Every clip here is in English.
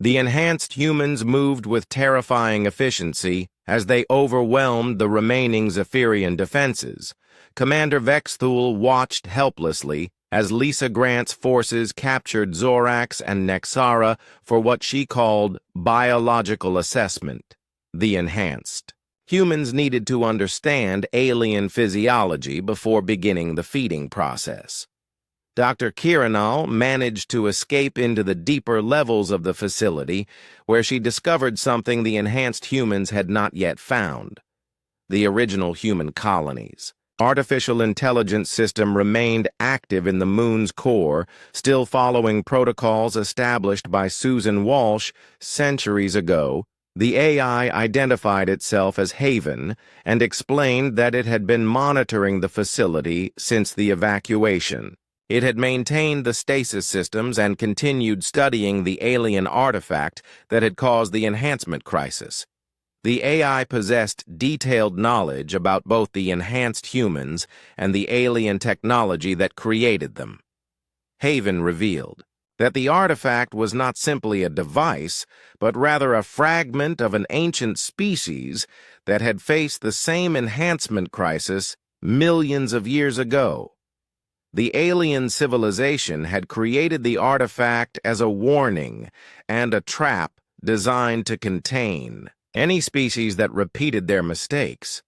The enhanced humans moved with terrifying efficiency as they overwhelmed the remaining Zephyrian defenses. Commander Vexthul watched helplessly as Lisa Grant's forces captured Zorax and Nexara for what she called biological assessment. The enhanced humans needed to understand alien physiology before beginning the feeding process. Dr. Kiranal managed to escape into the deeper levels of the facility, where she discovered something the enhanced humans had not yet found: the original human colonies. Artificial intelligence system remained active in the moon's core, still following protocols established by Susan Walsh centuries ago. The AI identified itself as Haven and explained that it had been monitoring the facility since the evacuation. It had maintained the stasis systems and continued studying the alien artifact that had caused the enhancement crisis. The AI possessed detailed knowledge about both the enhanced humans and the alien technology that created them. Haven revealed that the artifact was not simply a device, but rather a fragment of an ancient species that had faced the same enhancement crisis millions of years ago. The alien civilization had created the artifact as a warning and a trap designed to contain any species that repeated their mistakes.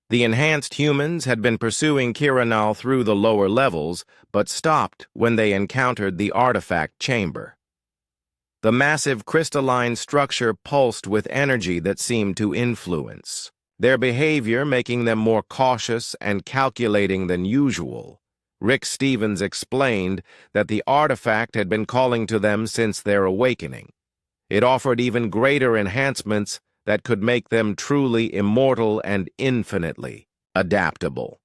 The enhanced humans had been pursuing Kiranal through the lower levels, but stopped when they encountered the artifact chamber. The massive crystalline structure pulsed with energy that seemed to influence their behavior, making them more cautious and calculating than usual. Rick Stevens explained that the artifact had been calling to them since their awakening. It offered even greater enhancements that could make them truly immortal and infinitely adaptable.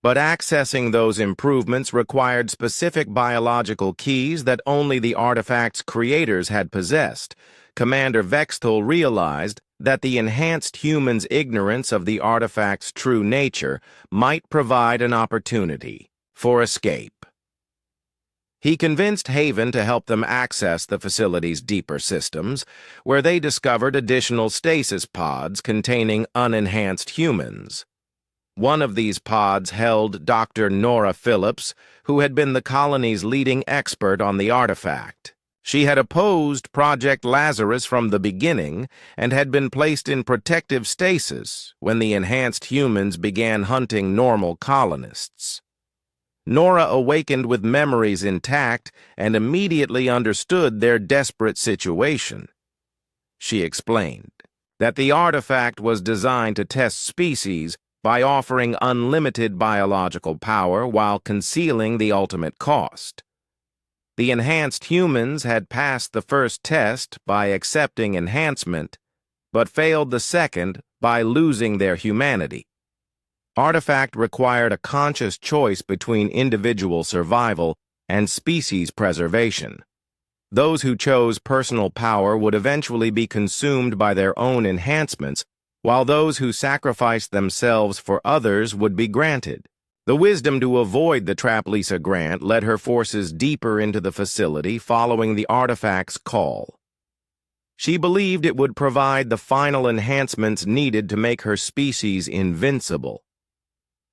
But accessing those improvements required specific biological keys that only the artifact's creators had possessed. Commander Vexthul realized that the enhanced humans' ignorance of the artifact's true nature might provide an opportunity for escape. He convinced Haven to help them access the facility's deeper systems, where they discovered additional stasis pods containing unenhanced humans. One of these pods held Dr. Nora Phillips, who had been the colony's leading expert on the artifact. She had opposed Project Lazarus from the beginning and had been placed in protective stasis when the enhanced humans began hunting normal colonists. Nora awakened with memories intact and immediately understood their desperate situation. She explained that the artifact was designed to test species by offering unlimited biological power while concealing the ultimate cost. The enhanced humans had passed the first test by accepting enhancement, but failed the second by losing their humanity. Artifact required a conscious choice between individual survival and species preservation. Those who chose personal power would eventually be consumed by their own enhancements, while those who sacrificed themselves for others would be granted. The wisdom to avoid the trap Lisa Grant led her forces deeper into the facility following the artifact's call. She believed it would provide the final enhancements needed to make her species invincible.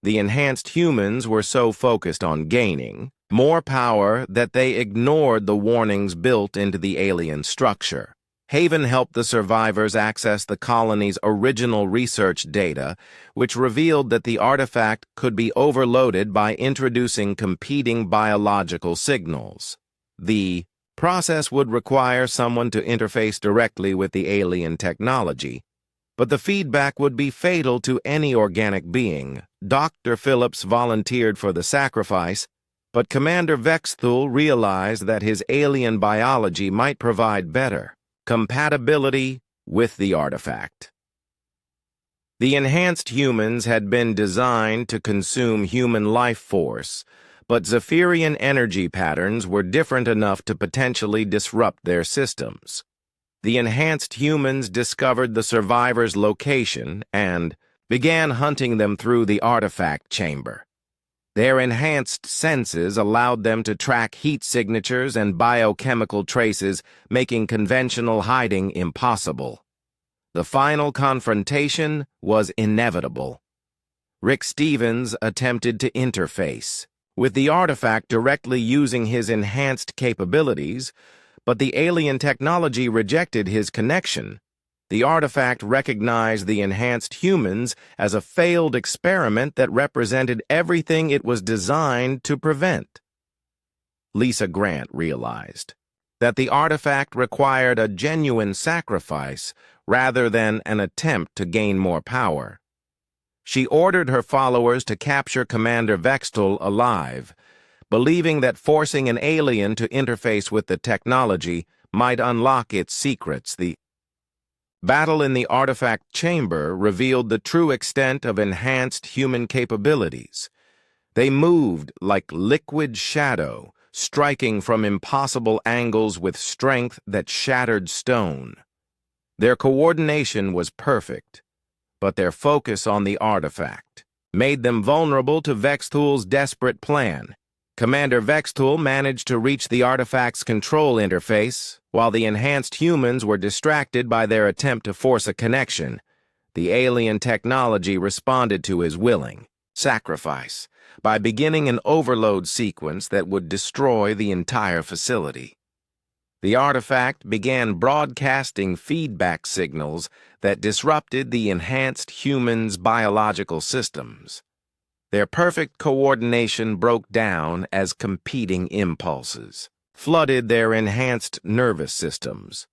The enhanced humans were so focused on gaining more power that they ignored the warnings built into the alien structure. Haven helped the survivors access the colony's original research data, which revealed that the artifact could be overloaded by introducing competing biological signals. The process would require someone to interface directly with the alien technology, but the feedback would be fatal to any organic being. Dr. Phillips volunteered for the sacrifice, but Commander Vexthul realized that his alien biology might provide better compatibility with the artifact. The enhanced humans had been designed to consume human life force, but Zephyrian energy patterns were different enough to potentially disrupt their systems. The enhanced humans discovered the survivors' location and began hunting them through the artifact chamber. Their enhanced senses allowed them to track heat signatures and biochemical traces, making conventional hiding impossible. The final confrontation was inevitable. Rick Stevens attempted to interface with the artifact directly using his enhanced capabilities, but the alien technology rejected his connection. The artifact recognized the enhanced humans as a failed experiment that represented everything it was designed to prevent. Lisa Grant realized that the artifact required a genuine sacrifice rather than an attempt to gain more power. She ordered her followers to capture Commander Vextul alive, believing that forcing an alien to interface with the technology might unlock its secrets. The battle in the artifact chamber revealed the true extent of enhanced human capabilities. They moved like liquid shadow, striking from impossible angles with strength that shattered stone. Their coordination was perfect, but their focus on the artifact made them vulnerable to Vextul's desperate plan. Commander Vextul managed to reach the artifact's control interface, while the enhanced humans were distracted by their attempt to force a connection. The alien technology responded to his willing sacrifice by beginning an overload sequence that would destroy the entire facility. The artifact began broadcasting feedback signals that disrupted the enhanced humans' biological systems. Their perfect coordination broke down as competing impulses flooded their enhanced nervous systems.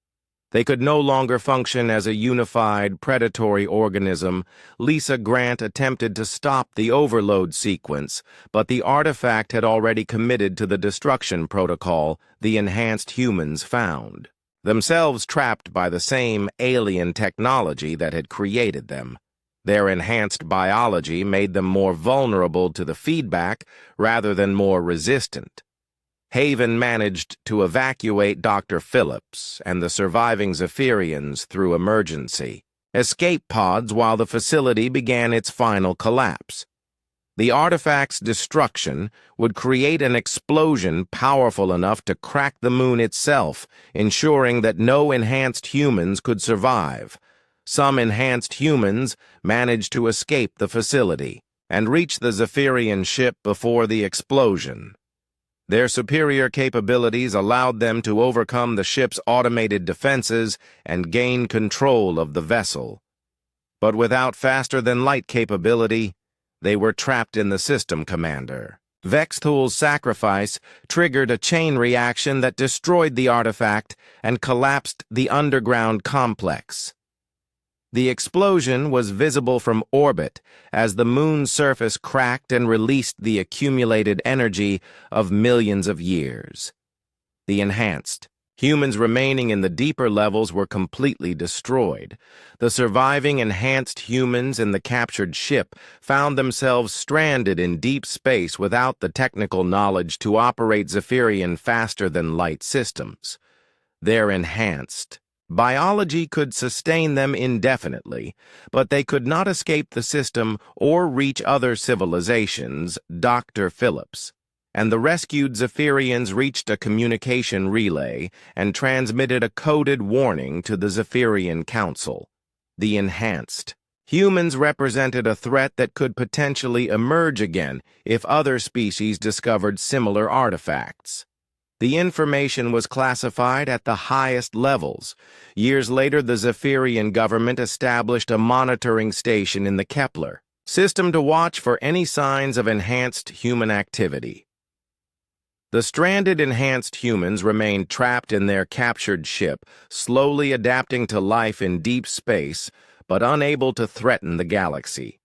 They could no longer function as a unified, predatory organism. Lisa Grant attempted to stop the overload sequence, but the artifact had already committed to the destruction protocol the enhanced humans found, themselves trapped by the same alien technology that had created them. Their enhanced biology made them more vulnerable to the feedback rather than more resistant. Haven managed to evacuate Dr. Phillips and the surviving Zephyrians through emergency escape pods while the facility began its final collapse. The artifact's destruction would create an explosion powerful enough to crack the moon itself, ensuring that no enhanced humans could survive. Some enhanced humans managed to escape the facility and reach the Zephyrian ship before the explosion. Their superior capabilities allowed them to overcome the ship's automated defenses and gain control of the vessel. But without faster-than-light capability, they were trapped in the system, Commander. Vextul's sacrifice triggered a chain reaction that destroyed the artifact and collapsed the underground complex. The explosion was visible from orbit as the moon's surface cracked and released the accumulated energy of millions of years. The enhanced humans remaining in the deeper levels were completely destroyed. The surviving enhanced humans in the captured ship found themselves stranded in deep space without the technical knowledge to operate Zephyrian faster-than-light systems. Their enhanced biology could sustain them indefinitely, but they could not escape the system or reach other civilizations. Dr. Phillips and the rescued Zephyrians reached a communication relay and transmitted a coded warning to the Zephyrian Council. The enhanced humans represented a threat that could potentially emerge again if other species discovered similar artifacts. The information was classified at the highest levels. Years later, the Zephyrian government established a monitoring station in the Kepler system to watch for any signs of enhanced human activity. The stranded enhanced humans remained trapped in their captured ship, slowly adapting to life in deep space, but unable to threaten the galaxy.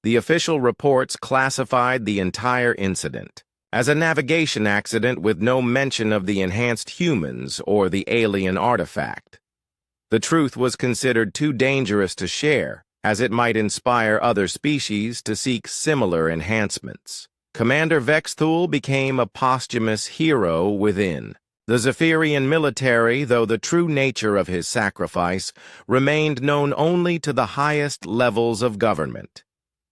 The official reports classified the entire incident as a navigation accident with no mention of the enhanced humans or the alien artifact. The truth was considered too dangerous to share, as it might inspire other species to seek similar enhancements. Commander Vextul became a posthumous hero within the Zephyrian military, though the true nature of his sacrifice remained known only to the highest levels of government.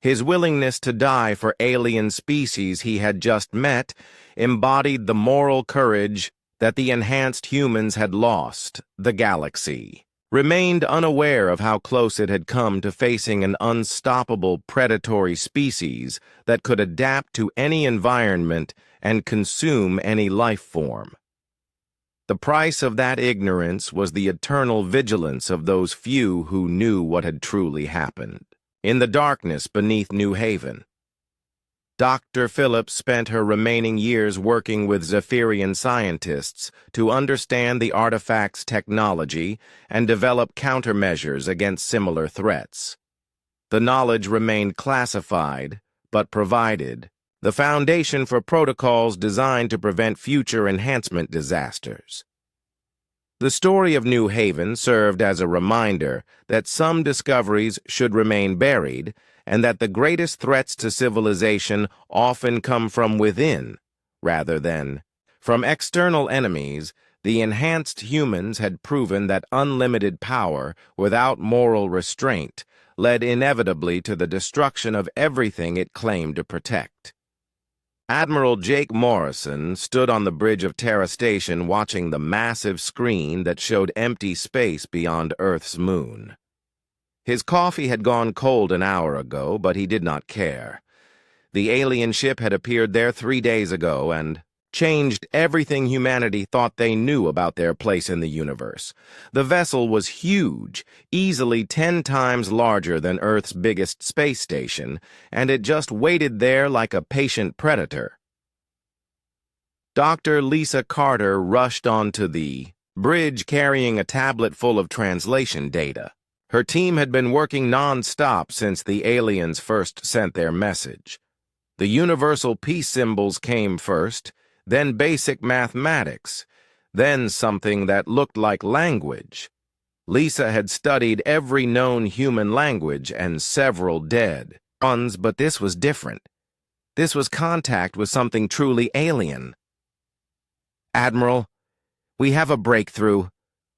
His willingness to die for alien species he had just met embodied the moral courage that the enhanced humans had lost, the galaxy. Remained unaware of how close it had come to facing an unstoppable predatory species that could adapt to any environment and consume any life form. The price of that ignorance was the eternal vigilance of those few who knew what had truly happened. In the darkness beneath New Haven, Dr. Phillips spent her remaining years working with Zephyrian scientists to understand the artifact's technology and develop countermeasures against similar threats. The knowledge remained classified, but provided the foundation for protocols designed to prevent future enhancement disasters. The story of New Haven served as a reminder that some discoveries should remain buried and that the greatest threats to civilization often come from within, rather than from external enemies. The enhanced humans had proven that unlimited power without moral restraint led inevitably to the destruction of everything it claimed to protect. Admiral Jake Morrison stood on the bridge of Terra Station watching the massive screen that showed empty space beyond Earth's moon. His coffee had gone cold an hour ago, but he did not care. The alien ship had appeared there 3 days ago and changed everything humanity thought they knew about their place in the universe. The vessel was huge, easily 10 times larger than Earth's biggest space station, and it just waited there like a patient predator. Dr. Lisa Carter rushed onto the bridge carrying a tablet full of translation data. Her team had been working non-stop since the aliens first sent their message. The universal peace symbols came first, then basic mathematics, then something that looked like language. Lisa had studied every known human language and several dead ones, but this was different. This was contact with something truly alien. "Admiral, we have a breakthrough,"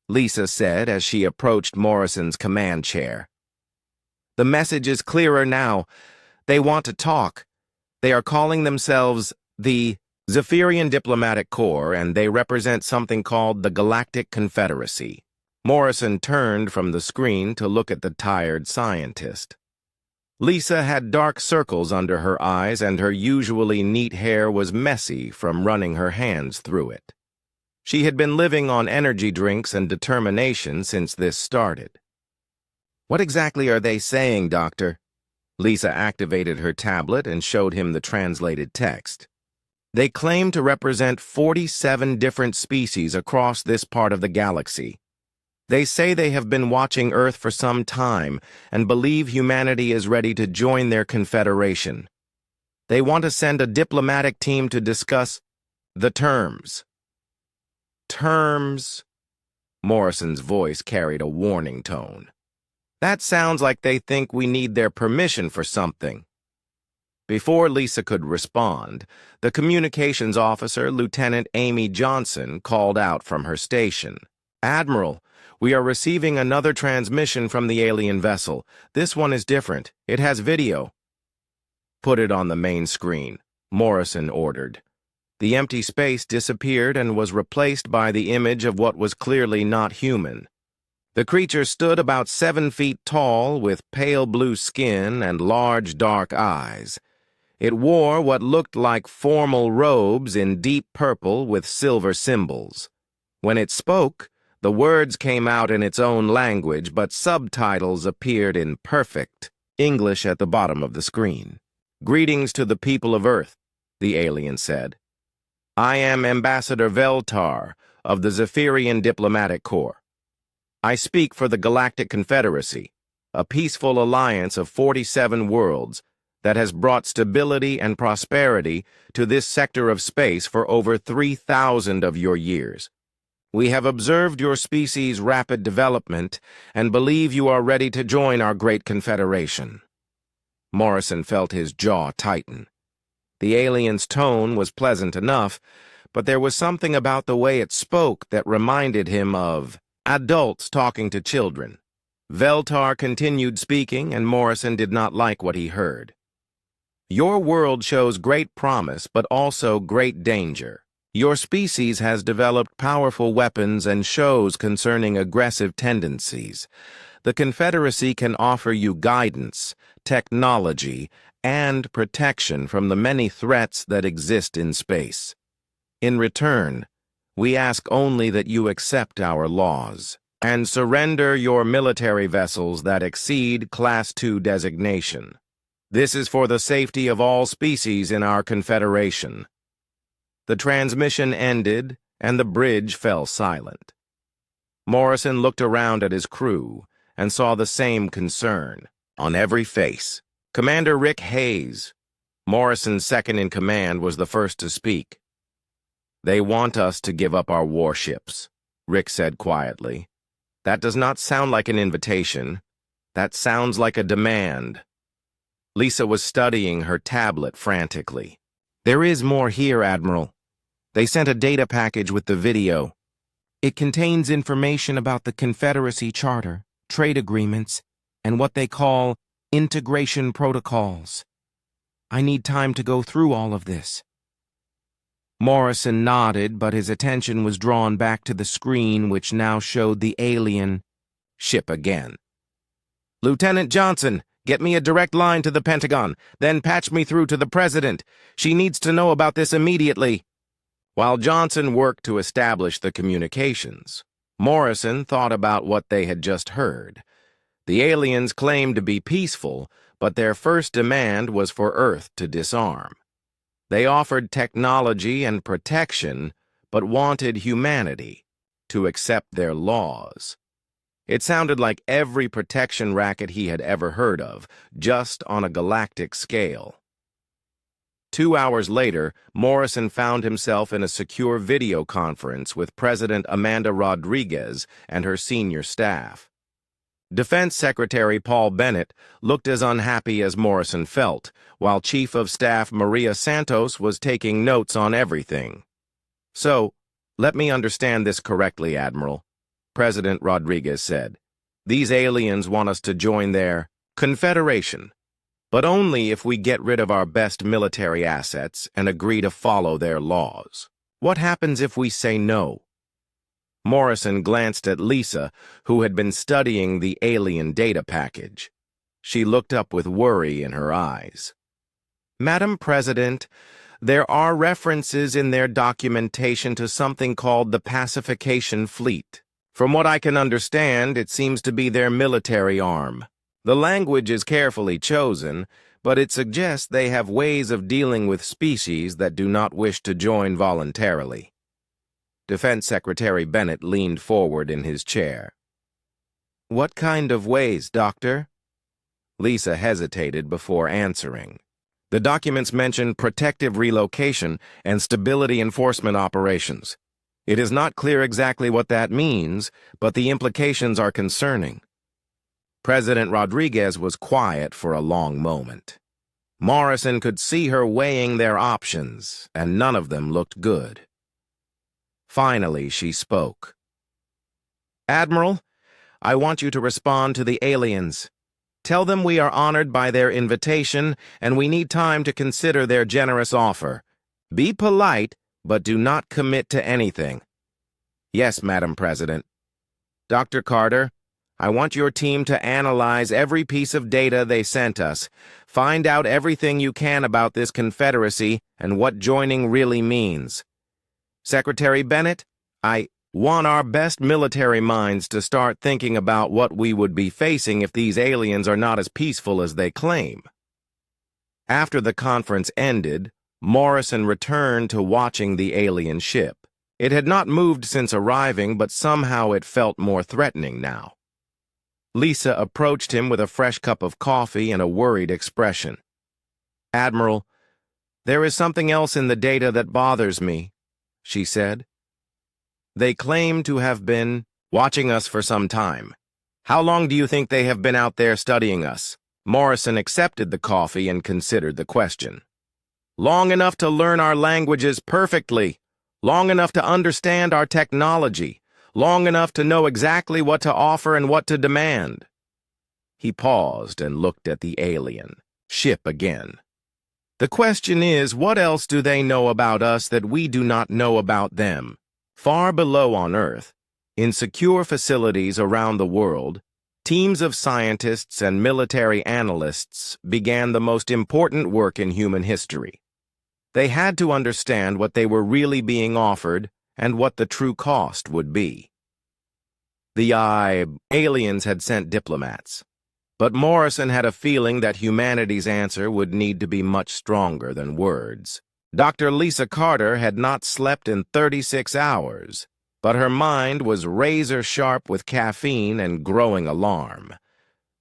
Lisa said as she approached Morrison's command chair. "The message is clearer now. They want to talk. They are calling themselves the Zephyrian Diplomatic Corps, and they represent something called the Galactic Confederacy." Morrison turned from the screen to look at the tired scientist. Lisa had dark circles under her eyes, and her usually neat hair was messy from running her hands through it. She had been living on energy drinks and determination since this started. "What exactly are they saying, Doctor?" Lisa activated her tablet and showed him the translated text. "They claim to represent 47 different species across this part of the galaxy. They say they have been watching Earth for some time and believe humanity is ready to join their confederation. They want to send a diplomatic team to discuss the terms." "Terms?" Morrison's voice carried a warning tone. "That sounds like they think we need their permission for something." Before Lisa could respond, the communications officer, Lieutenant Amy Johnson, called out from her station. "Admiral, we are receiving another transmission from the alien vessel. This one is different. It has video." "Put it on the main screen," Morrison ordered. The empty space disappeared and was replaced by the image of what was clearly not human. The creature stood about 7 feet tall, with pale blue skin and large dark eyes. It wore what looked like formal robes in deep purple with silver symbols. When it spoke, the words came out in its own language, but subtitles appeared in perfect English at the bottom of the screen. "Greetings to the people of Earth," the alien said. "I am Ambassador Veltar of the Zephyrian Diplomatic Corps. I speak for the Galactic Confederacy, a peaceful alliance of 47 worlds that has brought stability and prosperity to this sector of space for over 3,000 of your years. We have observed your species' rapid development and believe you are ready to join our great confederation." Morrison felt his jaw tighten. The alien's tone was pleasant enough, but there was something about the way it spoke that reminded him of adults talking to children. Veltar continued speaking, and Morrison did not like what he heard. Your world shows great promise, but also great danger. Your species has developed powerful weapons and shows concerning aggressive tendencies. The Confederacy can offer you guidance, technology, and protection from the many threats that exist in space. In return, we ask only that you accept our laws and surrender your military vessels that exceed Class II designation. This is for the safety of all species in our Confederation. The transmission ended, and the bridge fell silent. Morrison looked around at his crew and saw the same concern on every face. Commander Rick Hayes, Morrison's second-in-command, was the first to speak. "They want us to give up our warships," Rick said quietly. "That does not sound like an invitation. That sounds like a demand." Lisa was studying her tablet frantically. "There is more here, Admiral. They sent a data package with the video. It contains information about the Confederacy Charter, trade agreements, and what they call integration protocols. I need time to go through all of this." Morrison nodded, but his attention was drawn back to the screen, which now showed the alien ship again. "Lieutenant Johnson, get me a direct line to the Pentagon, then patch me through to the President. She needs to know about this immediately." While Johnson worked to establish the communications, Morrison thought about what they had just heard. The aliens claimed to be peaceful, but their first demand was for Earth to disarm. They offered technology and protection, but wanted humanity to accept their laws. It sounded like every protection racket he had ever heard of, just on a galactic scale. 2 hours later, Morrison found himself in a secure video conference with President Amanda Rodriguez and her senior staff. Defense Secretary Paul Bennett looked as unhappy as Morrison felt, while Chief of Staff Maria Santos was taking notes on everything. "So, let me understand this correctly, Admiral," President Rodriguez said. "These aliens want us to join their Confederation, but only if we get rid of our best military assets and agree to follow their laws. What happens if we say no?" Morrison glanced at Lisa, who had been studying the alien data package. She looked up with worry in her eyes. "Madam President, there are references in their documentation to something called the Pacification Fleet. From what I can understand, it seems to be their military arm. The language is carefully chosen, but it suggests they have ways of dealing with species that do not wish to join voluntarily." Defense Secretary Bennett leaned forward in his chair. "What kind of ways, Doctor?" Lisa hesitated before answering. "The documents mention protective relocation and stability enforcement operations. It is not clear exactly what that means, but the implications are concerning." President Rodriguez was quiet for a long moment. Morrison could see her weighing their options, and none of them looked good. Finally, she spoke. "Admiral, I want you to respond to the aliens. Tell them we are honored by their invitation, and we need time to consider their generous offer. Be polite, but do not commit to anything." "Yes, Madam President." "Dr. Carter, I want your team to analyze every piece of data they sent us. Find out everything you can about this Confederacy and what joining really means. Secretary Bennett, I want our best military minds to start thinking about what we would be facing if these aliens are not as peaceful as they claim." After the conference ended, Morrison returned to watching the alien ship. It had not moved since arriving, but somehow it felt more threatening now. Lisa approached him with a fresh cup of coffee and a worried expression. "Admiral, there is something else in the data that bothers me," she said. "They claim to have been watching us for some time. How long do you think they have been out there studying us?" Morrison accepted the coffee and considered the question. "Long enough to learn our languages perfectly. Long enough to understand our technology. Long enough to know exactly what to offer and what to demand." He paused and looked at the alien ship again. The question is, what else do they know about us that we do not know about them? Far below on Earth, in secure facilities around the world, teams of scientists and military analysts began the most important work in human history. They had to understand what they were really being offered and what the true cost would be. The aliens had sent diplomats, but Morrison had a feeling that humanity's answer would need to be much stronger than words. Dr. Lisa Carter had not slept in 36 hours, but her mind was razor-sharp with caffeine and growing alarm.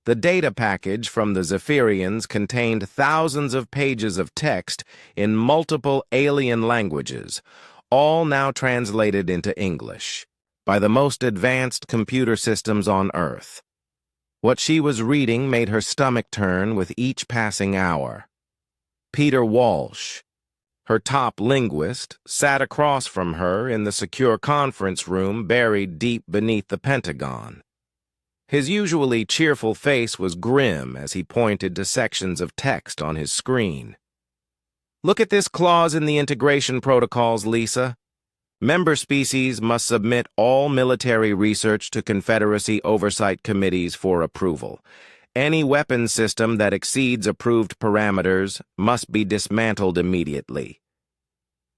The data package from the Zephyrians contained thousands of pages of text in multiple alien languages, all now translated into English, by the most advanced computer systems on Earth. What she was reading made her stomach turn with each passing hour. Peter Walsh, her top linguist, sat across from her in the secure conference room buried deep beneath the Pentagon. His usually cheerful face was grim as he pointed to sections of text on his screen. "Look at this clause in the integration protocols, Lisa. Member species must submit all military research to Confederacy oversight committees for approval. Any weapon system that exceeds approved parameters must be dismantled immediately."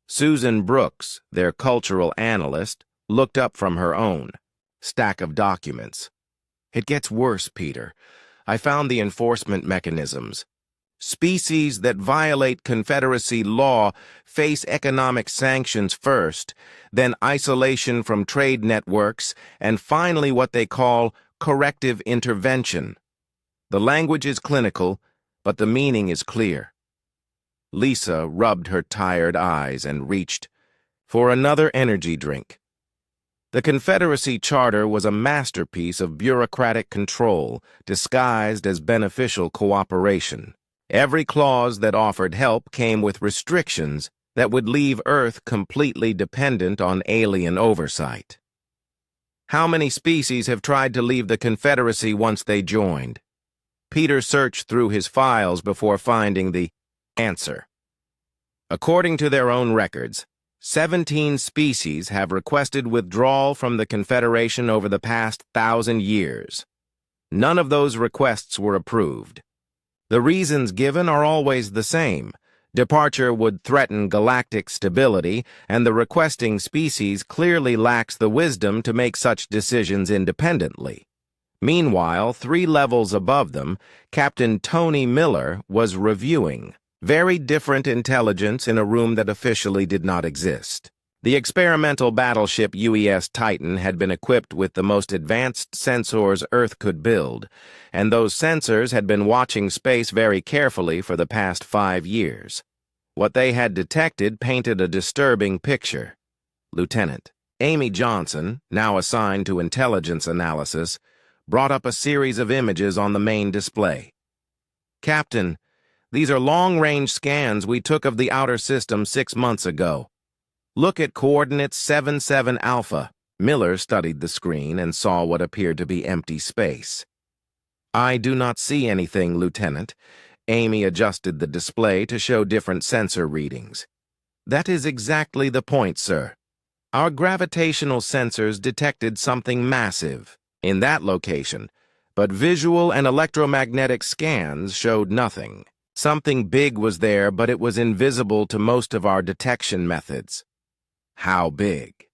Susan Brooks, their cultural analyst, looked up from her own stack of documents. "It gets worse, Peter. I found the enforcement mechanisms. Species that violate Confederacy law face economic sanctions first, then isolation from trade networks, and finally what they call corrective intervention. The language is clinical, but the meaning is clear." Lisa rubbed her tired eyes and reached for another energy drink. The Confederacy Charter was a masterpiece of bureaucratic control disguised as beneficial cooperation. Every clause that offered help came with restrictions that would leave Earth completely dependent on alien oversight. How many species have tried to leave the Confederacy once they joined? Peter searched through his files before finding the answer. According to their own records, 17 species have requested withdrawal from the Confederation over the past 1,000 years. None of those requests were approved. The reasons given are always the same. Departure would threaten galactic stability, and the requesting species clearly lacks the wisdom to make such decisions independently. Meanwhile, 3 levels above them, Captain Tony Miller was reviewing very different intelligence in a room that officially did not exist. The experimental battleship UES Titan had been equipped with the most advanced sensors Earth could build, and those sensors had been watching space very carefully for the past 5 years. What they had detected painted a disturbing picture. Lieutenant Amy Johnson, now assigned to intelligence analysis, brought up a series of images on the main display. "Captain, these are long-range scans we took of the outer system 6 months ago. Look at coordinates 77 Alpha. Miller studied the screen and saw what appeared to be empty space. "I do not see anything, Lieutenant." Amy adjusted the display to show different sensor readings. "That is exactly the point, sir. Our gravitational sensors detected something massive in that location, but visual and electromagnetic scans showed nothing. Something big was there, but it was invisible to most of our detection methods." "How big?"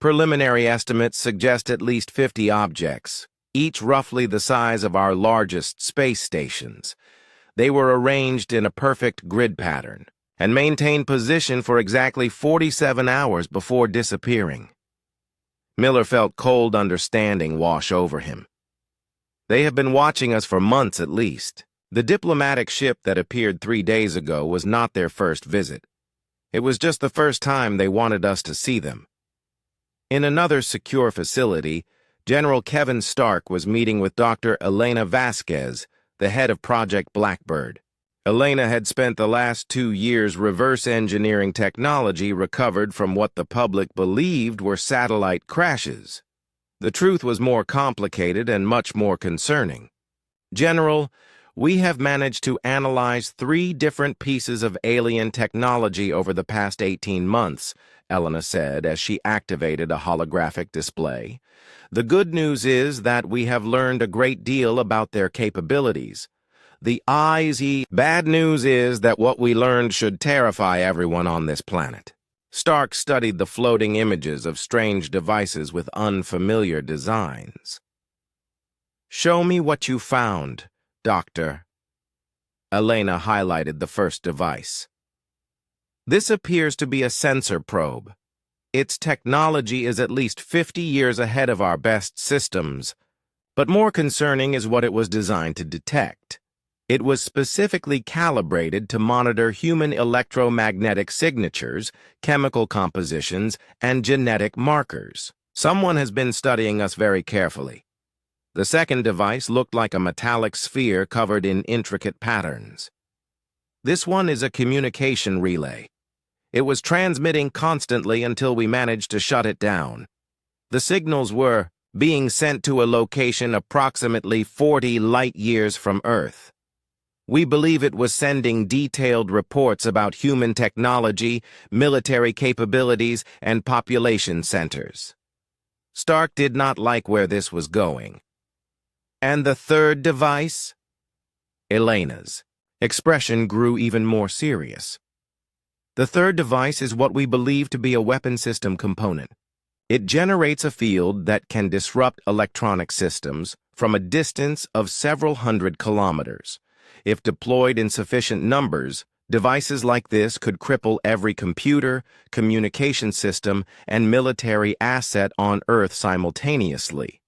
"Preliminary estimates suggest at least 50 objects, each roughly the size of our largest space stations. They were arranged in a perfect grid pattern and maintained position for exactly 47 hours before disappearing." Miller felt cold understanding wash over him. "They have been watching us for months at least. The diplomatic ship that appeared 3 days ago was not their first visit. It was just the first time they wanted us to see them." In another secure facility, General Kevin Stark was meeting with Dr. Elena Vasquez, the head of Project Blackbird. Elena had spent the last 2 years reverse engineering technology recovered from what the public believed were satellite crashes. The truth was more complicated and much more concerning. "General, We have managed to analyze 3 different pieces of alien technology over the past 18 months, Elena said as she activated a holographic display. The good news is that we have learned a great deal about their capabilities. The bad news is that what we learned should terrify everyone on this planet. Stark studied the floating images of strange devices with unfamiliar designs. Show me what you found, Doctor. Elena highlighted the first device. This appears to be a sensor probe. Its technology is at least 50 years ahead of our best systems, but more concerning is what it was designed to detect. It was specifically calibrated to monitor human electromagnetic signatures, chemical compositions, and genetic markers. Someone has been studying us very carefully. The second device looked like a metallic sphere covered in intricate patterns. This one is a communication relay. It was transmitting constantly until we managed to shut it down. The signals were being sent to a location approximately 40 light-years from Earth. We believe it was sending detailed reports about human technology, military capabilities, and population centers. Stark did not like where this was going. And the third device? Elena's expression grew even more serious. The third device is what we believe to be a weapon system component. It generates a field that can disrupt electronic systems from a distance of several hundred kilometers. If deployed in sufficient numbers, devices like this could cripple every computer, communication system, and military asset on Earth simultaneously.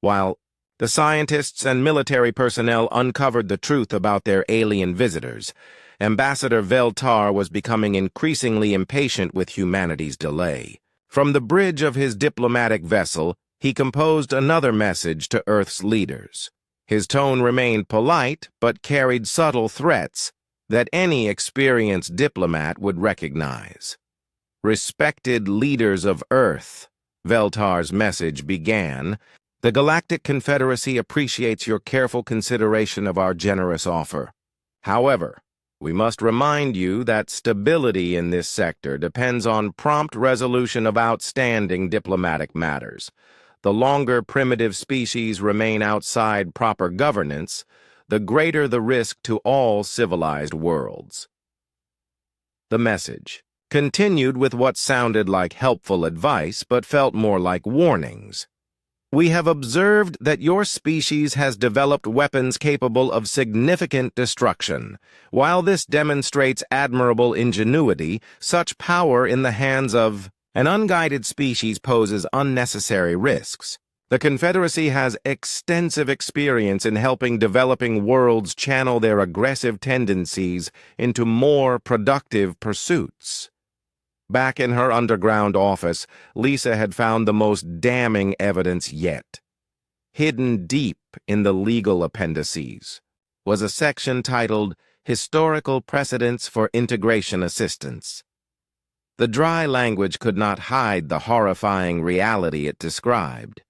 While the scientists and military personnel uncovered the truth about their alien visitors, Ambassador Veltar was becoming increasingly impatient with humanity's delay. From the bridge of his diplomatic vessel, he composed another message to Earth's leaders. His tone remained polite, but carried subtle threats that any experienced diplomat would recognize. Respected leaders of Earth, Veltar's message began, the Galactic Confederacy appreciates your careful consideration of our generous offer. However, we must remind you that stability in this sector depends on prompt resolution of outstanding diplomatic matters. The longer primitive species remain outside proper governance, the greater the risk to all civilized worlds. The message continued with what sounded like helpful advice but felt more like warnings. We have observed that your species has developed weapons capable of significant destruction. While this demonstrates admirable ingenuity, such power in the hands of an unguided species poses unnecessary risks. The Confederacy has extensive experience in helping developing worlds channel their aggressive tendencies into more productive pursuits. Back in her underground office, Lisa had found the most damning evidence yet. Hidden deep in the legal appendices was a section titled Historical Precedents for Integration Assistance. The dry language could not hide the horrifying reality it described.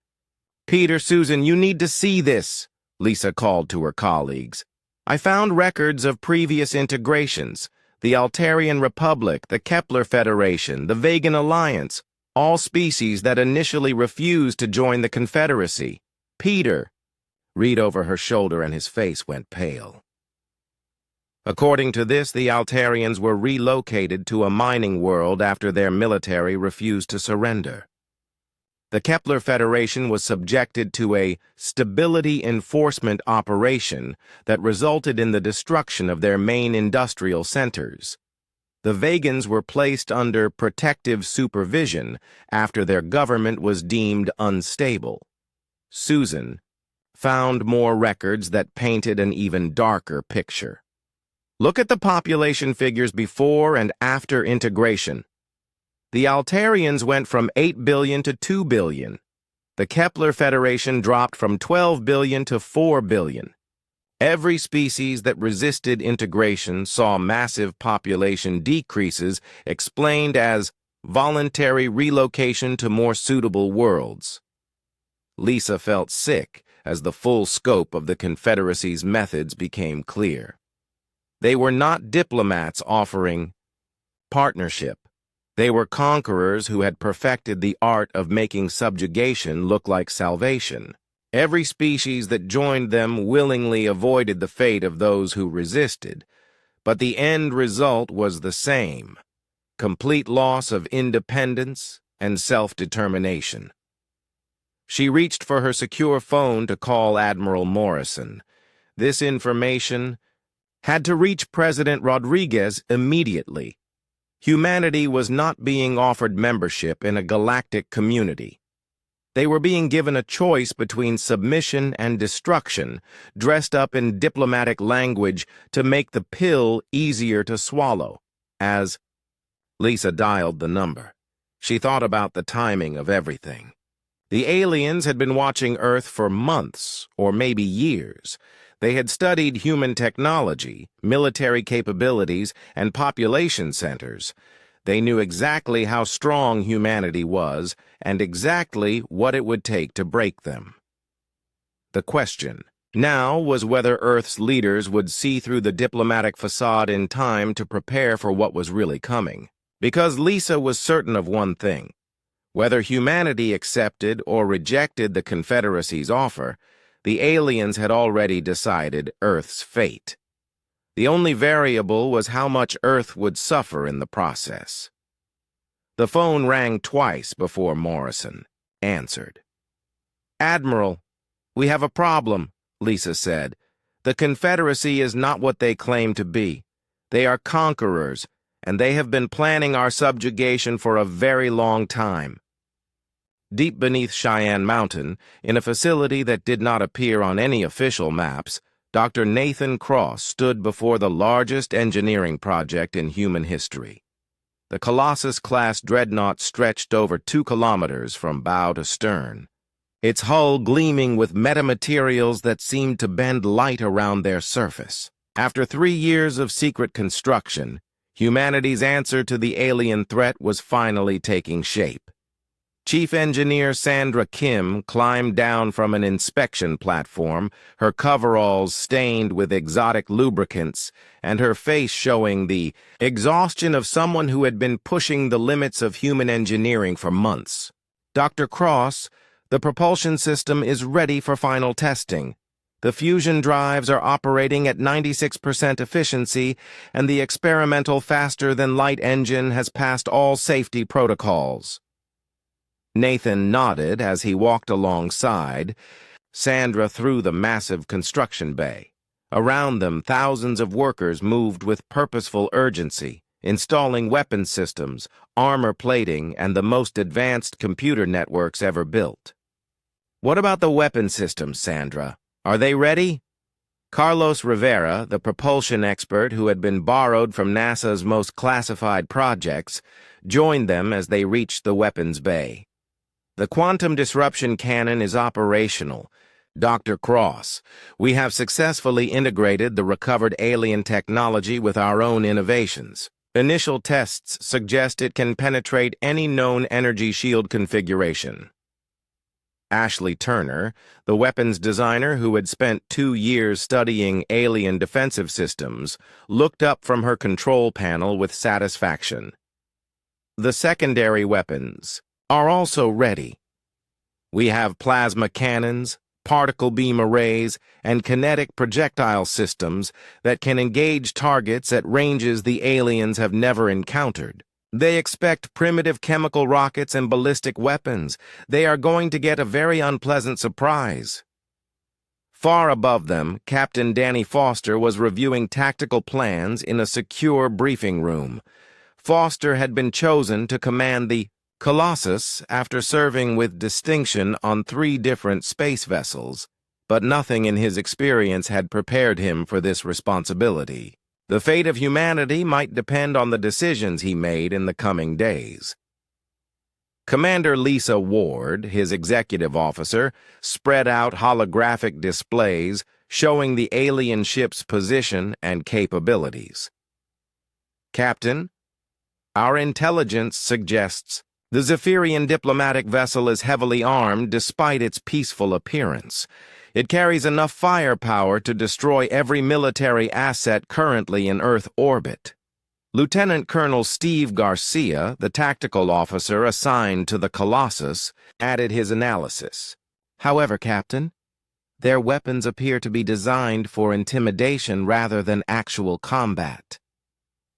Peter, Susan, you need to see this, Lisa called to her colleagues. I found records of previous integrations. The Altarian Republic, the Kepler Federation, the Vegan Alliance, all species that initially refused to join the Confederacy. Peter, Reed over her shoulder and his face went pale. According to this, the Altarians were relocated to a mining world after their military refused to surrender. The Kepler Federation was subjected to a stability enforcement operation that resulted in the destruction of their main industrial centers. The Vegans were placed under protective supervision after their government was deemed unstable. Susan found more records that painted an even darker picture. Look at the population figures before and after integration. The Altarians went from 8 billion to 2 billion. The Kepler Federation dropped from 12 billion to 4 billion. Every species that resisted integration saw massive population decreases explained as voluntary relocation to more suitable worlds. Lisa felt sick as the full scope of the Confederacy's methods became clear. They were not diplomats offering partnership. They were conquerors who had perfected the art of making subjugation look like salvation. Every species that joined them willingly avoided the fate of those who resisted, but the end result was the same: complete loss of independence and self-determination. She reached for her secure phone to call Admiral Morrison. This information had to reach President Rodriguez immediately. Humanity was not being offered membership in a galactic community. They were being given a choice between submission and destruction, dressed up in diplomatic language to make the pill easier to swallow. As Lisa dialed the number, she thought about the timing of everything. The aliens had been watching Earth for months, or maybe years. They had studied human technology, military capabilities, and population centers. They knew exactly how strong humanity was and exactly what it would take to break them. The question now was whether Earth's leaders would see through the diplomatic facade in time to prepare for what was really coming. Because Lisa was certain of one thing: whether humanity accepted or rejected the Confederacy's offer, the aliens had already decided Earth's fate. The only variable was how much Earth would suffer in the process. The phone rang twice before Morrison answered. "Admiral, we have a problem," Lisa said. "The Confederacy is not what they claim to be. They are conquerors, and they have been planning our subjugation for a very long time." Deep beneath Cheyenne Mountain, in a facility that did not appear on any official maps, Dr. Nathan Cross stood before the largest engineering project in human history. The Colossus-Class dreadnought stretched over 2 kilometers from bow to stern, its hull gleaming with metamaterials that seemed to bend light around their surface. After 3 years of secret construction, humanity's answer to the alien threat was finally taking shape. Chief Engineer Sandra Kim climbed down from an inspection platform, her coveralls stained with exotic lubricants, and her face showing the exhaustion of someone who had been pushing the limits of human engineering for months. "Dr. Cross, the propulsion system is ready for final testing. The fusion drives are operating at 96% efficiency, and the experimental faster-than-light engine has passed all safety protocols." Nathan nodded as he walked alongside. Sandra through the massive construction bay. Around them, thousands of workers moved with purposeful urgency, installing weapon systems, armor plating, and the most advanced computer networks ever built. "What about the weapon systems, Sandra? Are they ready?" Carlos Rivera, the propulsion expert who had been borrowed from NASA's most classified projects, joined them as they reached the weapons bay. "The quantum disruption cannon is operational. Dr. Cross, we have successfully integrated the recovered alien technology with our own innovations. Initial tests suggest it can penetrate any known energy shield configuration." Ashley Turner, the weapons designer who had spent 2 years studying alien defensive systems, looked up from her control panel with satisfaction. "The secondary weapons are also ready. We have plasma cannons, particle beam arrays, and kinetic projectile systems that can engage targets at ranges the aliens have never encountered. They expect primitive chemical rockets and ballistic weapons. They are going to get a very unpleasant surprise." Far above them, Captain Danny Foster was reviewing tactical plans in a secure briefing room. Foster had been chosen to command the Colossus after serving with distinction on 3 different space vessels, but nothing in his experience had prepared him for this responsibility. The fate of humanity might depend on the decisions he made in the coming days. Commander Lisa Ward, his executive officer, spread out holographic displays showing the alien ship's position and capabilities. "Captain, our intelligence suggests The Zephyrian diplomatic vessel is heavily armed despite its peaceful appearance. It carries enough firepower to destroy every military asset currently in Earth orbit. Lieutenant Colonel Steve Garcia, the tactical officer assigned to the Colossus, added his analysis. However, Captain, their weapons appear to be designed for intimidation rather than actual combat.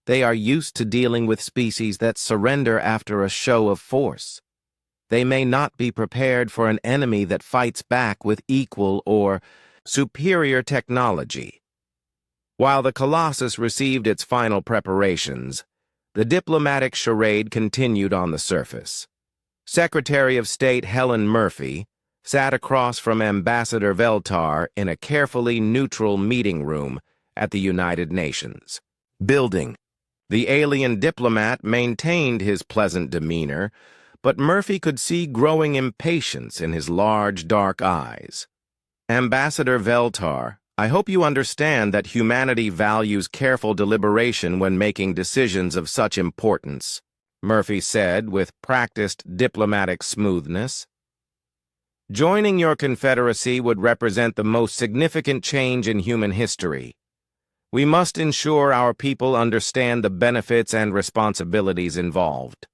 They are used to dealing with species that surrender after a show of force. They may not be prepared for an enemy that fights back with equal or superior technology. While the Colossus received its final preparations, the diplomatic charade continued on the surface. Secretary of State Helen Murphy sat across from Ambassador Veltar in a carefully neutral meeting room at the United Nations building. The alien diplomat maintained his pleasant demeanor, but Murphy could see growing impatience in his large, dark eyes. Ambassador Veltar, I hope you understand that humanity values careful deliberation when making decisions of such importance, Murphy said with practiced diplomatic smoothness. Joining your confederacy would represent the most significant change in human history. We must ensure our people understand the benefits and responsibilities involved.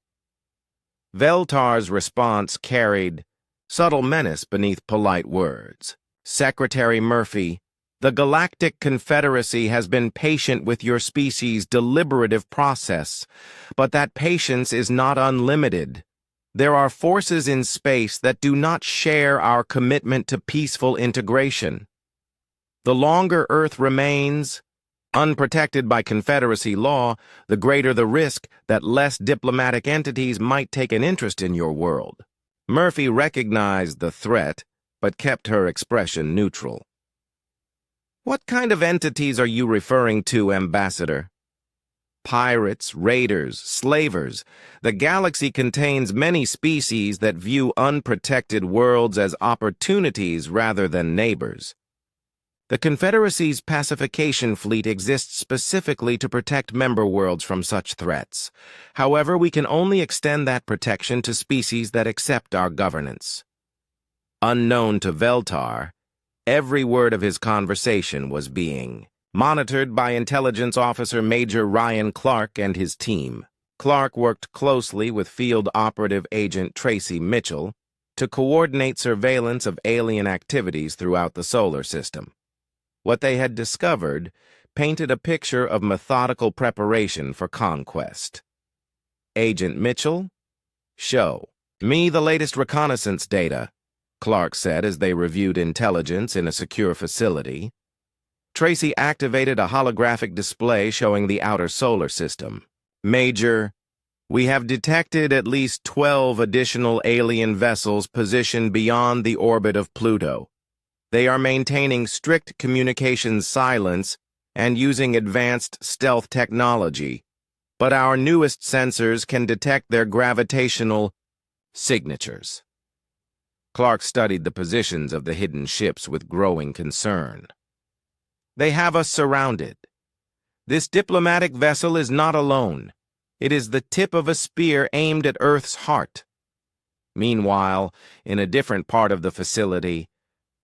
Veltar's response carried subtle menace beneath polite words. Secretary Murphy, the Galactic Confederacy has been patient with your species' deliberative process, but that patience is not unlimited. There are forces in space that do not share our commitment to peaceful integration. The longer Earth remains unprotected by Confederacy law, the greater the risk that less diplomatic entities might take an interest in your world. Murphy recognized the threat, but kept her expression neutral. What kind of entities are you referring to, Ambassador? Pirates, raiders, slavers. The galaxy contains many species that view unprotected worlds as opportunities rather than neighbors. The Confederacy's pacification fleet exists specifically to protect member worlds from such threats. However, we can only extend that protection to species that accept our governance. Unknown to Veltar, every word of his conversation was being monitored by Intelligence Officer Major Ryan Clark and his team. Clark worked closely with Field Operative Agent Tracy Mitchell to coordinate surveillance of alien activities throughout the solar system. What they had discovered painted a picture of methodical preparation for conquest. Agent Mitchell, show me the latest reconnaissance data, Clark said as they reviewed intelligence in a secure facility. Tracy activated a holographic display showing the outer solar system. Major, we have detected at least 12 additional alien vessels positioned beyond the orbit of Pluto. They are maintaining strict communications silence and using advanced stealth technology, but our newest sensors can detect their gravitational signatures. Clark studied the positions of the hidden ships with growing concern. They have us surrounded. This diplomatic vessel is not alone. It is the tip of a spear aimed at Earth's heart. Meanwhile, in a different part of the facility,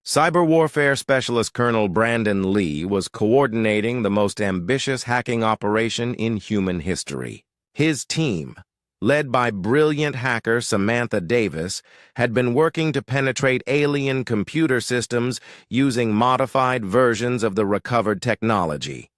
Cyber Warfare Specialist Colonel Brandon Lee was coordinating the most ambitious hacking operation in human history. His team, led by brilliant hacker Samantha Davis, had been working to penetrate alien computer systems using modified versions of the recovered technology.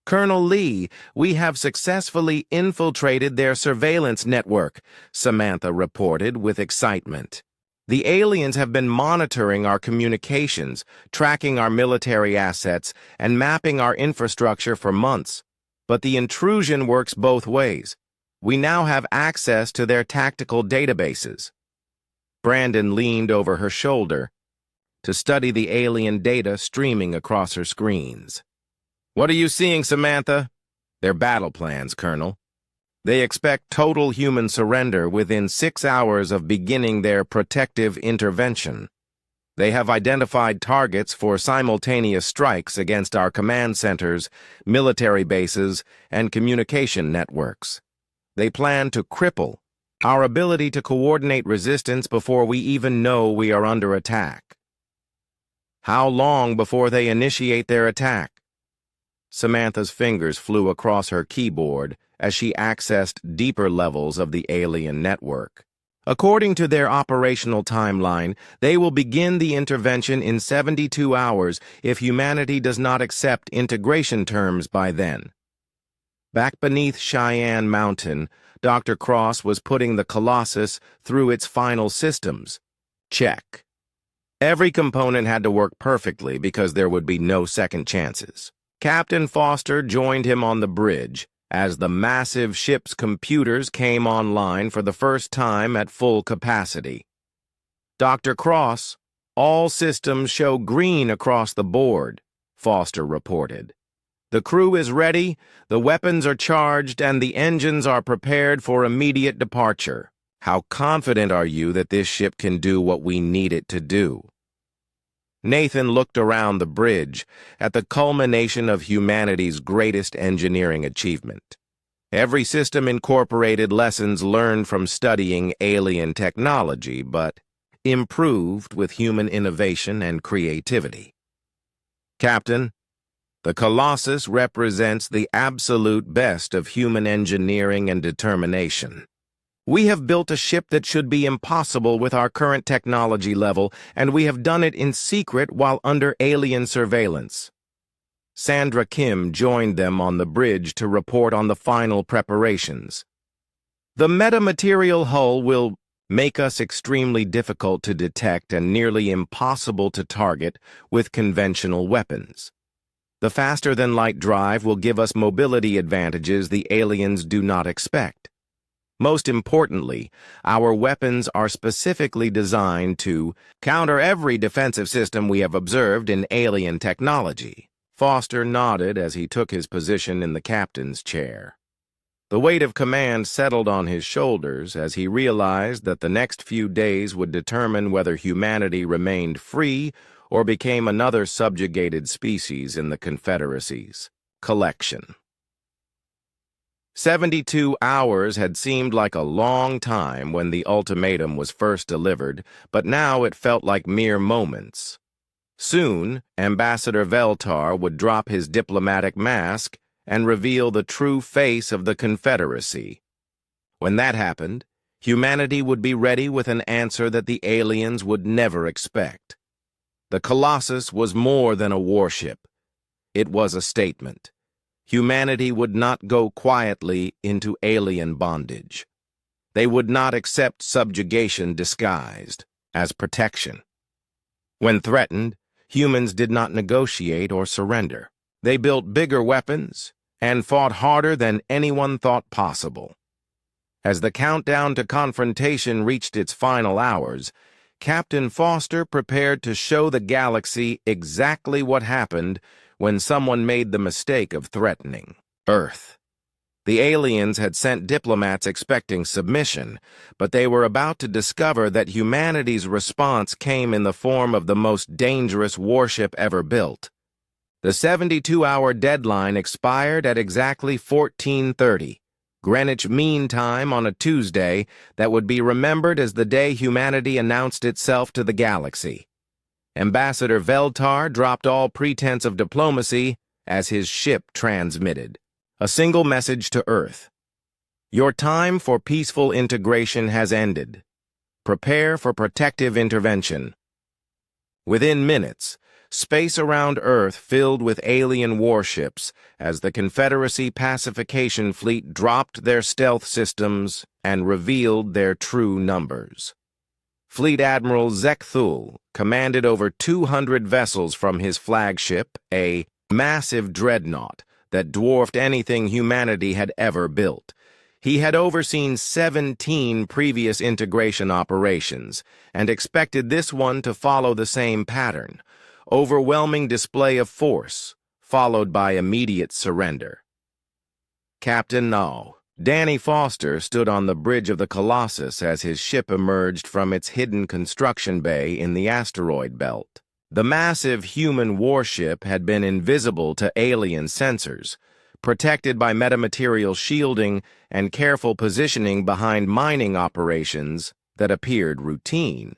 Colonel Lee, we have successfully infiltrated their surveillance network, Samantha reported with excitement. The aliens have been monitoring our communications, tracking our military assets, and mapping our infrastructure for months. But the intrusion works both ways. We now have access to their tactical databases. Brandon leaned over her shoulder to study the alien data streaming across her screens. What are you seeing, Samantha? Their battle plans, Colonel. They expect total human surrender within 6 hours of beginning their protective intervention. They have identified targets for simultaneous strikes against our command centers, military bases, and communication networks. They plan to cripple Our ability to coordinate resistance before we even know we are under attack. How long before they initiate their attack? Samantha's fingers flew across her keyboard as she accessed deeper levels of the alien network. According to their operational timeline, they will begin the intervention in 72 hours if humanity does not accept integration terms by then. Back beneath Cheyenne Mountain, Dr. Cross was putting the Colossus through its final systems. Check. Every component had to work perfectly because there would be no second chances. Captain Foster joined him on the bridge as the massive ship's computers came online for the first time at full capacity. Dr. Cross, all systems show green across the board, Foster reported. The crew is ready, the weapons are charged, and the engines are prepared for immediate departure. How confident are you that this ship can do what we need it to do? Nathan looked around the bridge at the culmination of humanity's greatest engineering achievement. Every system incorporated lessons learned from studying alien technology, but improved with human innovation and creativity. Captain, the Colossus represents the absolute best of human engineering and determination. We have built a ship that should be impossible with our current technology level, and we have done it in secret while under alien surveillance. Sandra Kim joined them on the bridge to report on the final preparations. The metamaterial hull will make us extremely difficult to detect and nearly impossible to target with conventional weapons. The faster-than-light drive will give us mobility advantages the aliens do not expect. Most importantly, our weapons are specifically designed to counter every defensive system we have observed in alien technology. Foster nodded as he took his position in the captain's chair. The weight of command settled on his shoulders as he realized that the next few days would determine whether humanity remained free or became another subjugated species in the Confederacy's collection. 72 hours had seemed like a long time when the ultimatum was first delivered, but now it felt like mere moments. Soon, Ambassador Veltar would drop his diplomatic mask and reveal the true face of the Confederacy. When that happened, humanity would be ready with an answer that the aliens would never expect. The Colossus was more than a warship. It was a statement. Humanity would not go quietly into alien bondage. They would not accept subjugation disguised as protection. When threatened, humans did not negotiate or surrender. They built bigger weapons and fought harder than anyone thought possible. As the countdown to confrontation reached its final hours, Captain Foster prepared to show the galaxy exactly what happened when someone made the mistake of threatening Earth. The aliens had sent diplomats expecting submission, but they were about to discover that humanity's response came in the form of the most dangerous warship ever built. The 72-hour deadline expired at exactly 14:30, Greenwich Mean Time on a Tuesday that would be remembered as the day humanity announced itself to the galaxy. Ambassador Veltar dropped all pretense of diplomacy as his ship transmitted a single message to Earth. Your time for peaceful integration has ended. Prepare for protective intervention. Within minutes, space around Earth filled with alien warships as the Confederacy Pacification Fleet dropped their stealth systems and revealed their true numbers. Fleet Admiral Zekthul commanded over 200 vessels from his flagship, a massive dreadnought that dwarfed anything humanity had ever built. He had overseen 17 previous integration operations and expected this one to follow the same pattern: overwhelming display of force, followed by immediate surrender. Captain No. Danny Foster stood on the bridge of the Colossus as his ship emerged from its hidden construction bay in the asteroid belt. The massive human warship had been invisible to alien sensors, protected by metamaterial shielding and careful positioning behind mining operations that appeared routine.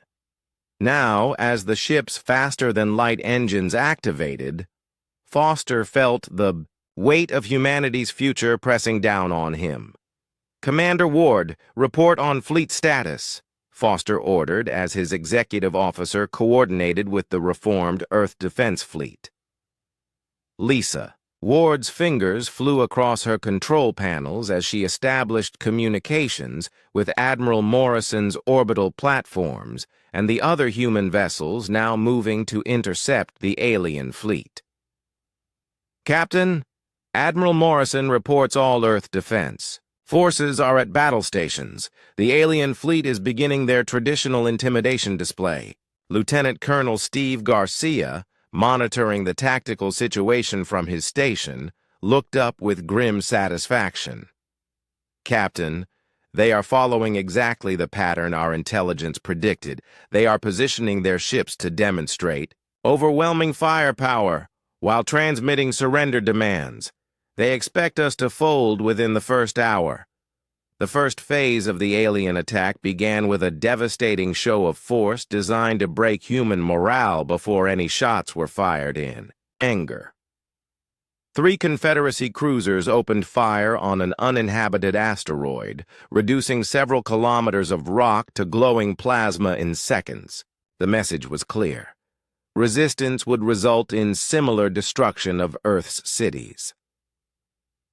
Now, as the ship's faster-than-light engines activated, Foster felt the weight of humanity's future pressing down on him. "Commander Ward, report on fleet status," Foster ordered as his executive officer coordinated with the reformed Earth Defense Fleet. Lisa. Ward's fingers flew across her control panels as she established communications with Admiral Morrison's orbital platforms and the other human vessels now moving to intercept the alien fleet. "Captain, Admiral Morrison reports all Earth defense. Forces are at battle stations. The alien fleet is beginning their traditional intimidation display." Lieutenant Colonel Steve Garcia, monitoring the tactical situation from his station, looked up with grim satisfaction. "Captain, they are following exactly the pattern our intelligence predicted. They are positioning their ships to demonstrate overwhelming firepower while transmitting surrender demands. They expect us to fold within the first hour." The first phase of the alien attack began with a devastating show of force designed to break human morale before any shots were fired in anger. 3 Confederacy cruisers opened fire on an uninhabited asteroid, reducing several kilometers of rock to glowing plasma in seconds. The message was clear. Resistance would result in similar destruction of Earth's cities.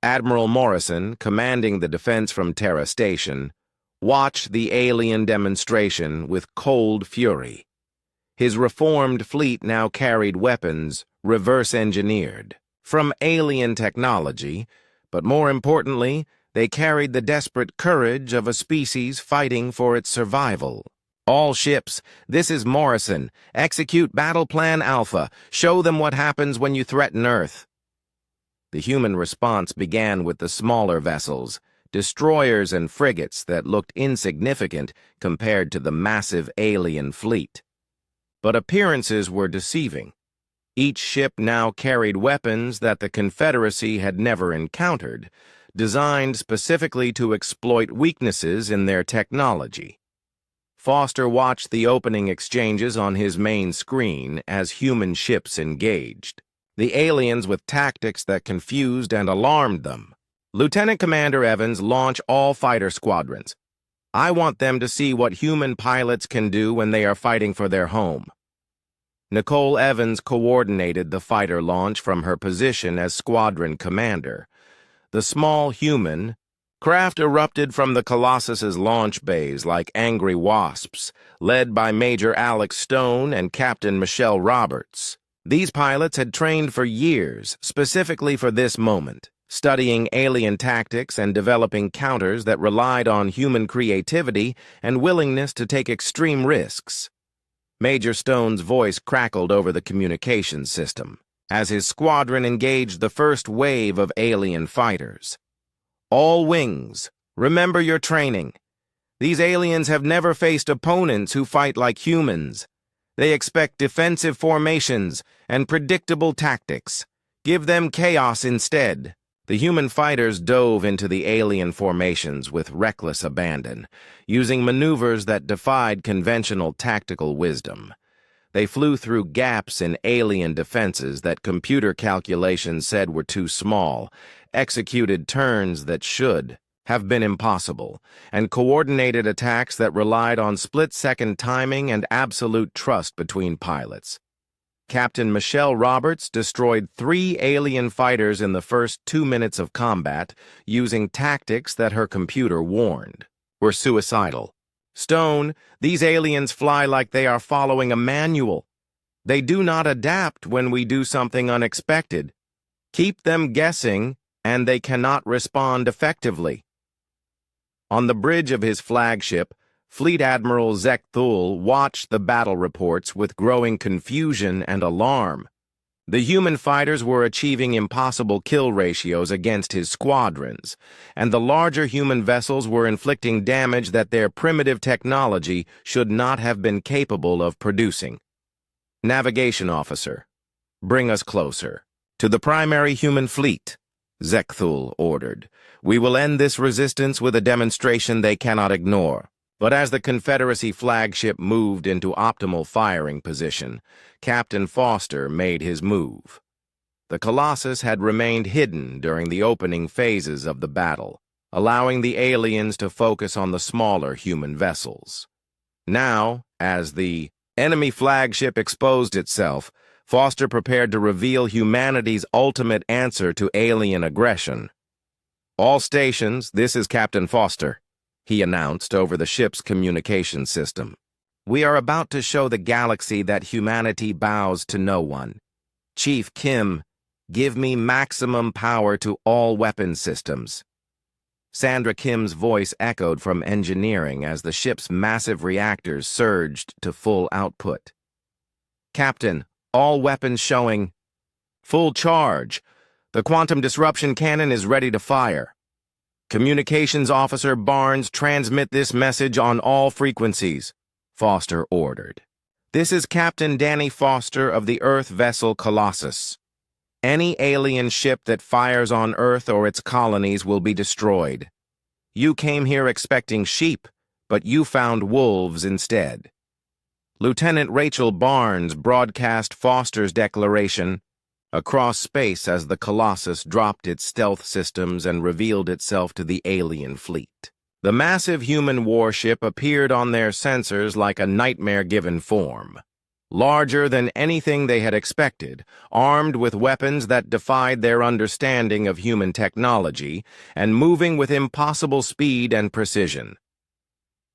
Admiral Morrison, commanding the defense from Terra Station, watched the alien demonstration with cold fury. His reformed fleet now carried weapons reverse-engineered from alien technology, but more importantly, they carried the desperate courage of a species fighting for its survival. "All ships, this is Morrison. Execute Battle Plan Alpha. Show them what happens when you threaten Earth." The human response began with the smaller vessels, destroyers and frigates that looked insignificant compared to the massive alien fleet. But appearances were deceiving. Each ship now carried weapons that the Confederacy had never encountered, designed specifically to exploit weaknesses in their technology. Foster watched the opening exchanges on his main screen as human ships engaged. The aliens with tactics that confused and alarmed them. "Lieutenant Commander Evans, launch all fighter squadrons. I want them to see what human pilots can do when they are fighting for their home." Nicole Evans coordinated the fighter launch from her position as squadron commander. The small human craft erupted from the Colossus's launch bays like angry wasps, led by Major Alex Stone and Captain Michelle Roberts. These pilots had trained for years, specifically for this moment, studying alien tactics and developing counters that relied on human creativity and willingness to take extreme risks. Major Stone's voice crackled over the communications system as his squadron engaged the first wave of alien fighters. "All wings, remember your training. These aliens have never faced opponents who fight like humans. They expect defensive formations and predictable tactics. Give them chaos instead." The human fighters dove into the alien formations with reckless abandon, using maneuvers that defied conventional tactical wisdom. They flew through gaps in alien defenses that computer calculations said were too small, executed turns that should have been impossible, and coordinated attacks that relied on split-second timing and absolute trust between pilots. Captain Michelle Roberts destroyed 3 alien fighters in the first 2 minutes of combat using tactics that her computer warned were suicidal. "Stone, these aliens fly like they are following a manual. They do not adapt when we do something unexpected. Keep them guessing, and they cannot respond effectively." On the bridge of his flagship, Fleet Admiral Zek Thul watched the battle reports with growing confusion and alarm. The human fighters were achieving impossible kill ratios against his squadrons, and the larger human vessels were inflicting damage that their primitive technology should not have been capable of producing. "Navigation officer, bring us closer to the primary human fleet." Zekthul ordered. "We will end this resistance with a demonstration they cannot ignore." But as the Confederacy flagship moved into optimal firing position, Captain Foster made his move. The Colossus had remained hidden during the opening phases of the battle, allowing the aliens to focus on the smaller human vessels. Now, as the enemy flagship exposed itself, Foster prepared to reveal humanity's ultimate answer to alien aggression. "All stations, this is Captain Foster," he announced over the ship's communication system. "We are about to show the galaxy that humanity bows to no one. Chief Kim, give me maximum power to all weapon systems." Sandra Kim's voice echoed from engineering as the ship's massive reactors surged to full output. "Captain, all weapons showing full charge. The quantum disruption cannon is ready to fire. Communications Officer Barnes, transmit this message on all frequencies," Foster ordered. "This is Captain Danny Foster of the Earth vessel Colossus. Any alien ship that fires on Earth or its colonies will be destroyed. You came here expecting sheep, but you found wolves instead." Lieutenant Rachel Barnes broadcast Foster's declaration across space as the Colossus dropped its stealth systems and revealed itself to the alien fleet. The massive human warship appeared on their sensors like a nightmare-given form. Larger than anything they had expected, armed with weapons that defied their understanding of human technology, and moving with impossible speed and precision.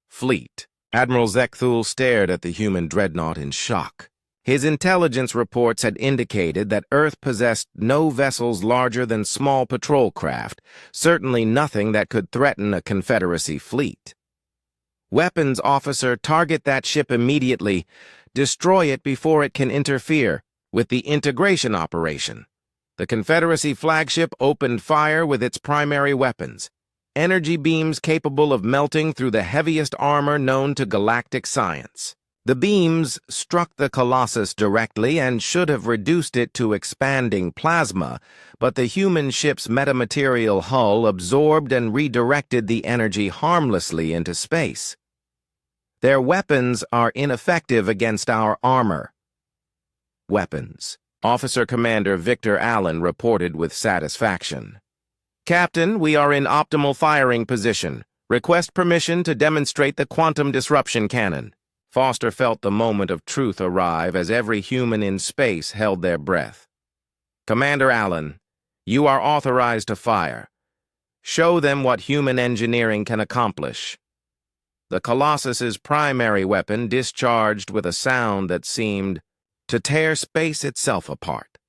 Fleet. Admiral Zekthul stared at the human dreadnought in shock. His intelligence reports had indicated that Earth possessed no vessels larger than small patrol craft, certainly nothing that could threaten a Confederacy fleet. "Weapons officer, target that ship immediately. Destroy it before it can interfere with the integration operation." The Confederacy flagship opened fire with its primary weapons, energy beams capable of melting through the heaviest armor known to galactic science. The beams struck the Colossus directly and should have reduced it to expanding plasma, but the human ship's metamaterial hull absorbed and redirected the energy harmlessly into space. "Their weapons are ineffective against our armor." "Weapons," Officer Commander Victor Allen reported with satisfaction. "Captain, we are in optimal firing position. Request permission to demonstrate the quantum disruption cannon." Foster felt the moment of truth arrive as every human in space held their breath. "Commander Allen, you are authorized to fire. Show them what human engineering can accomplish." The Colossus's primary weapon discharged with a sound that seemed to tear space itself apart.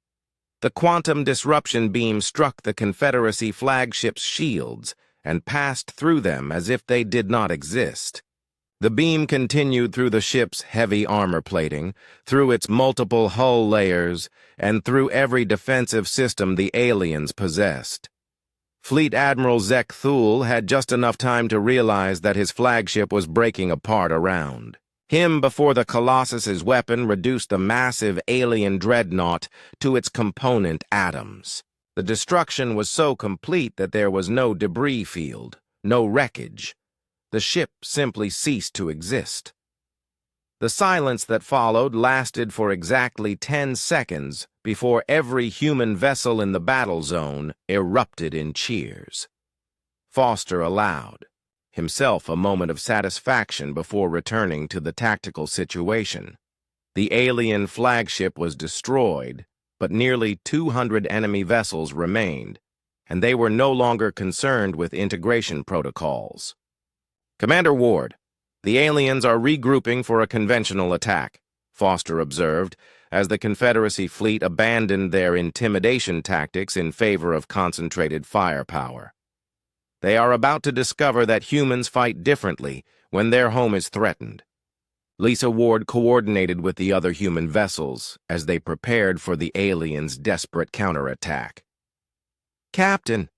The quantum disruption beam struck the Confederacy flagship's shields and passed through them as if they did not exist. The beam continued through the ship's heavy armor plating, through its multiple hull layers, and through every defensive system the aliens possessed. Fleet Admiral Zekthul had just enough time to realize that his flagship was breaking apart around him before the Colossus's weapon reduced the massive alien dreadnought to its component atoms. The destruction was so complete that there was no debris field, no wreckage. The ship simply ceased to exist. The silence that followed lasted for exactly 10 seconds before every human vessel in the battle zone erupted in cheers. Foster allowed himself a moment of satisfaction before returning to the tactical situation. The alien flagship was destroyed, but nearly 200 enemy vessels remained, and they were no longer concerned with integration protocols. "Commander Ward, the aliens are regrouping for a conventional attack," Foster observed, as the Confederacy fleet abandoned their intimidation tactics in favor of concentrated firepower. "They are about to discover that humans fight differently when their home is threatened." Lisa Ward coordinated with the other human vessels as they prepared for the aliens' desperate counterattack. "Captain,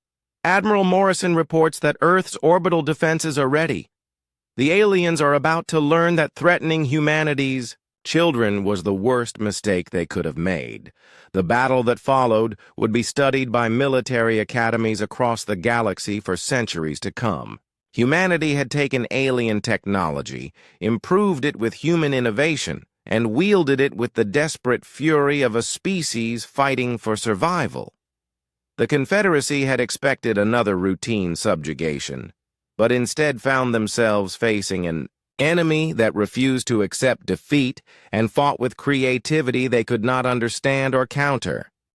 Admiral Morrison reports that Earth's orbital defenses are ready. The aliens are about to learn that threatening humanity's Children was the worst mistake they could have made. The battle that followed would be studied by military academies across the galaxy for centuries to come. Humanity had taken alien technology, improved it with human innovation, and wielded it with the desperate fury of a species fighting for survival. The Confederacy had expected another routine subjugation, but instead found themselves facing an enemy that refused to accept defeat and fought with creativity they could not understand or counter.